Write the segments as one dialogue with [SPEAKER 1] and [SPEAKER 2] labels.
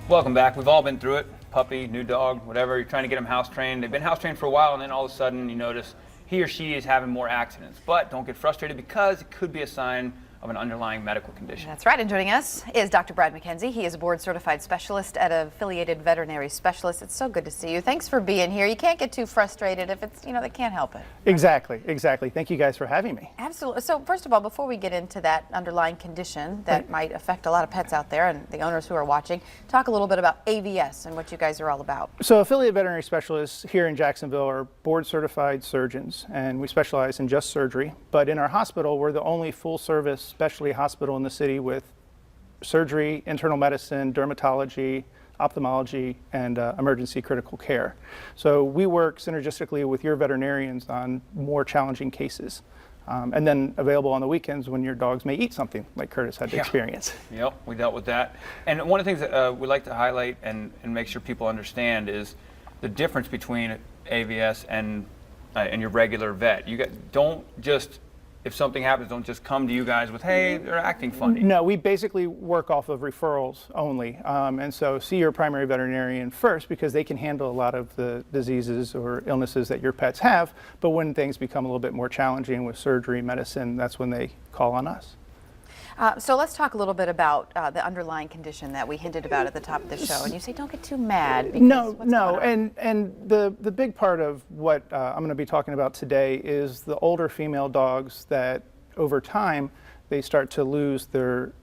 [SPEAKER 1] Welcome back. We've all been through it. Puppy, new dog, whatever. You're trying to get them house trained. They've been house trained for a while, and then all of a sudden you notice he or she is having more accidents. But don't get frustrated because it could be a sign of an underlying medical condition.
[SPEAKER 2] That's right, and joining us is Dr. Brad Mackenzie. He is a board-certified specialist at Affiliated Veterinary Specialist. It's so good to see you. Thanks for being here. You can't get too frustrated if it's, they can't help it.
[SPEAKER 3] Exactly. Thank you guys for having me.
[SPEAKER 2] Absolutely. So first of all, before we get into that underlying condition that might affect a lot of pets out there and the owners who are watching, talk a little bit about AVS and what you guys are all about.
[SPEAKER 3] So Affiliated Veterinary Specialists here in Jacksonville are board-certified surgeons, and we specialize in just surgery. But in our hospital, we're the only full-service specialty hospital in the city with surgery, internal medicine, dermatology, ophthalmology, and emergency critical care. So we work synergistically with your veterinarians on more challenging cases. And then available on the weekends when your dogs may eat something, like Curtis had to experience.
[SPEAKER 1] Yep, we dealt with that. And one of the things that we like to highlight and make sure people understand is the difference between AVS and your regular vet. You don't just, if something happens, don't just come to you guys with, hey, they're acting funny.
[SPEAKER 3] No, we basically work off of referrals only. And so see your primary veterinarian first because they can handle a lot of the diseases or illnesses that your pets have. But when things become a little bit more challenging with surgery, medicine, that's when they call on us.
[SPEAKER 2] So let's talk a little bit about the underlying condition that we hinted about at the top of the show. And you say don't get too mad. Because
[SPEAKER 3] No. And the big part of what I'm going to be talking about today is the older female dogs that over time they start to lose their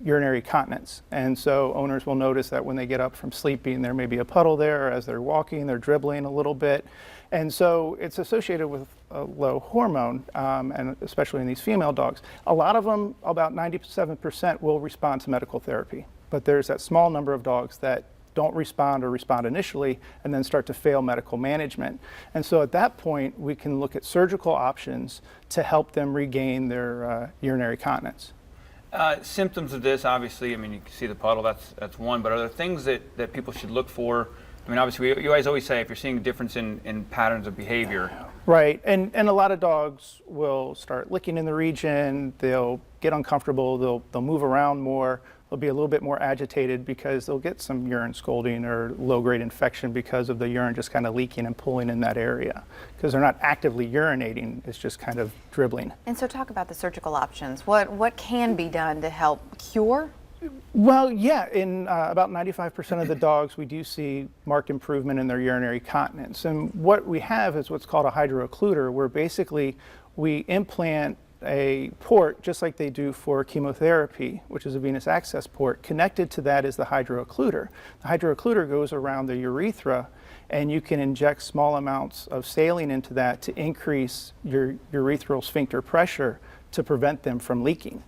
[SPEAKER 3] urinary continence. And so owners will notice that when they get up from sleeping, there may be a puddle there, or as they're walking, they're dribbling a little bit. And so it's associated with a low hormone, and especially in these female dogs. A lot of them, about 97%, will respond to medical therapy. But there's that small number of dogs that don't respond or respond initially and then start to fail medical management. And so at that point, we can look at surgical options to help them regain their urinary continence.
[SPEAKER 1] Symptoms of this, obviously, I mean, you can see the puddle, that's one, but are there things that people should look for? I mean, obviously, you guys always say if you're seeing a difference in patterns of behavior.
[SPEAKER 3] Right, and a lot of dogs will start licking in the region, they'll get uncomfortable, they'll move around more, they'll be a little bit more agitated because they'll get some urine scalding or low-grade infection because of the urine just kind of leaking and pooling in that area. Because they're not actively urinating, it's just kind of dribbling.
[SPEAKER 2] And so talk about the surgical options. What can be done to help cure?
[SPEAKER 3] Well, yeah, in about 95% of the dogs, we do see marked improvement in their urinary continence. And what we have is what's called a hydrooccluder, where basically we implant a port, just like they do for chemotherapy, which is a venous access port. Connected to that is the hydrooccluder. The hydrooccluder goes around the urethra, and you can inject small amounts of saline into that to increase your urethral sphincter pressure to prevent them from leaking.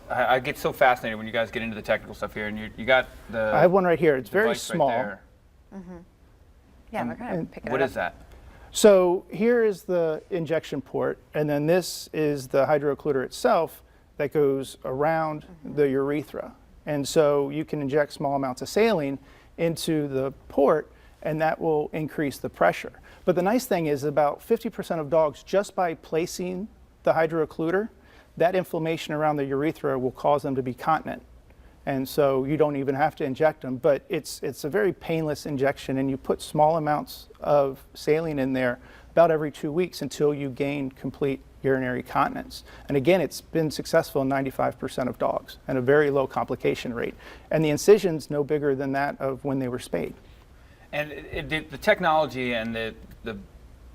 [SPEAKER 1] I get so fascinated when you guys get into the technical stuff here, and you got the.
[SPEAKER 3] I have one right here. It's very small.
[SPEAKER 1] Right there.
[SPEAKER 2] Yeah, we're going to pick it up.
[SPEAKER 1] What is that?
[SPEAKER 3] So here is the injection port, and then this is the hydrooccluder itself that goes around the urethra. And so you can inject small amounts of saline into the port, and that will increase the pressure. But the nice thing is about 50% of dogs, just by placing the hydrooccluder, that inflammation around the urethra will cause them to be continent. And so you don't even have to inject them, but it's a very painless injection, and you put small amounts of saline in there about every 2 weeks until you gain complete urinary continence. And again, it's been successful in 95% of dogs and a very low complication rate. And the incision's no bigger than that of when they were spayed.
[SPEAKER 1] And the technology and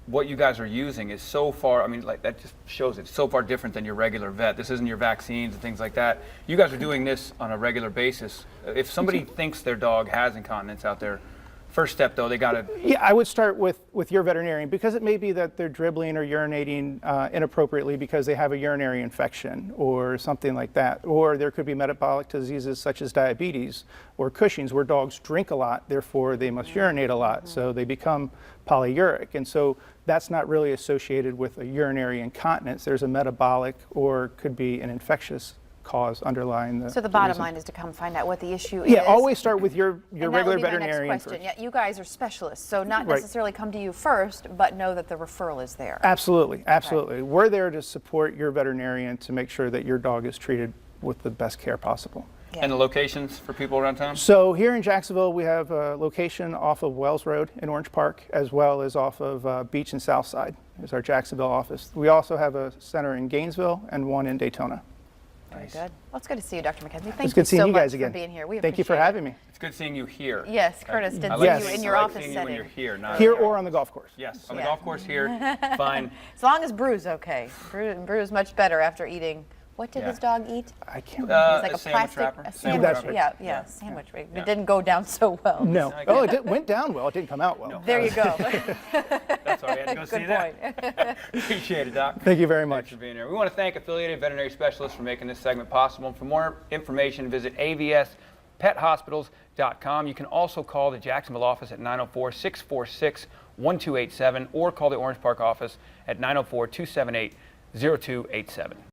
[SPEAKER 1] what you guys are using is so far, I mean, like that just shows it's so far different than your regular vet. This isn't your vaccines and things like that. You guys are doing this on a regular basis. If somebody thinks their dog has incontinence out there, first step though, they got to...
[SPEAKER 3] Yeah, I would start with your veterinarian, because it may be that they're dribbling or urinating inappropriately because they have a urinary infection or something like that. Or there could be metabolic diseases such as diabetes or Cushing's, where dogs drink a lot, therefore they must urinate a lot, so they become polyuric. And so that's not really associated with a urinary incontinence. There's a metabolic or could be an infectious cause underlying the
[SPEAKER 2] So the bottom line is to come find out what the issue is.
[SPEAKER 3] Yeah, always start with your regular veterinarian
[SPEAKER 2] first. And that would be my next question. Yeah, you guys are specialists, so not necessarily come to you first, but know that the referral is there.
[SPEAKER 3] Absolutely, absolutely. Right. We're there to support your veterinarian to make sure that your dog is treated with the best care possible.
[SPEAKER 2] Yeah.
[SPEAKER 1] And the locations for people around town?
[SPEAKER 3] So here in Jacksonville, we have a location off of Wells Road in Orange Park, as well as off of Beach and South Side is our Jacksonville office. We also have a center in Gainesville and one in Daytona.
[SPEAKER 2] Very good. Well, it's good to see you, Dr. Mackenzie. Thank
[SPEAKER 3] It's good
[SPEAKER 2] you
[SPEAKER 3] seeing
[SPEAKER 2] so
[SPEAKER 3] you
[SPEAKER 2] much
[SPEAKER 3] guys again.
[SPEAKER 2] for being here. We
[SPEAKER 3] Thank you for
[SPEAKER 2] appreciate it.
[SPEAKER 3] having me.
[SPEAKER 1] It's good seeing you here.
[SPEAKER 2] Yes, Curtis did
[SPEAKER 1] I
[SPEAKER 2] see
[SPEAKER 3] Yes.
[SPEAKER 2] you in
[SPEAKER 1] I
[SPEAKER 2] your
[SPEAKER 1] like
[SPEAKER 2] office
[SPEAKER 1] seeing you
[SPEAKER 2] setting.
[SPEAKER 1] when you're here, not
[SPEAKER 3] Here or on the golf course.
[SPEAKER 1] Yes, on the
[SPEAKER 2] Yeah.
[SPEAKER 1] golf course here, fine.
[SPEAKER 2] As long as Brew's okay. Brew's much better after eating. What did
[SPEAKER 1] Yeah.
[SPEAKER 2] his dog eat?
[SPEAKER 3] I can't
[SPEAKER 2] It was
[SPEAKER 3] remember.
[SPEAKER 2] like
[SPEAKER 1] a
[SPEAKER 2] a
[SPEAKER 1] sandwich
[SPEAKER 2] plastic,
[SPEAKER 1] wrapper.
[SPEAKER 2] a
[SPEAKER 1] Sandwich
[SPEAKER 2] sandwich.
[SPEAKER 3] wrapper.
[SPEAKER 2] Yeah,
[SPEAKER 1] Yeah.
[SPEAKER 2] sandwich. It
[SPEAKER 1] Yeah.
[SPEAKER 2] didn't go down so well.
[SPEAKER 3] No. Oh, it went down well. It didn't come out well.
[SPEAKER 1] No.
[SPEAKER 2] There you go.
[SPEAKER 1] That's all right. I had to go see
[SPEAKER 2] Good
[SPEAKER 1] that.
[SPEAKER 2] point.
[SPEAKER 1] Appreciate it, Doc.
[SPEAKER 3] Thank you very
[SPEAKER 1] Thanks
[SPEAKER 3] much.
[SPEAKER 1] for being here. We want to thank Affiliated Veterinary Specialists for making this segment possible. For more information, visit avspethospitals.com. You can also call the Jacksonville office at 904-646-1287 or call the Orange Park office at 904-278-0287.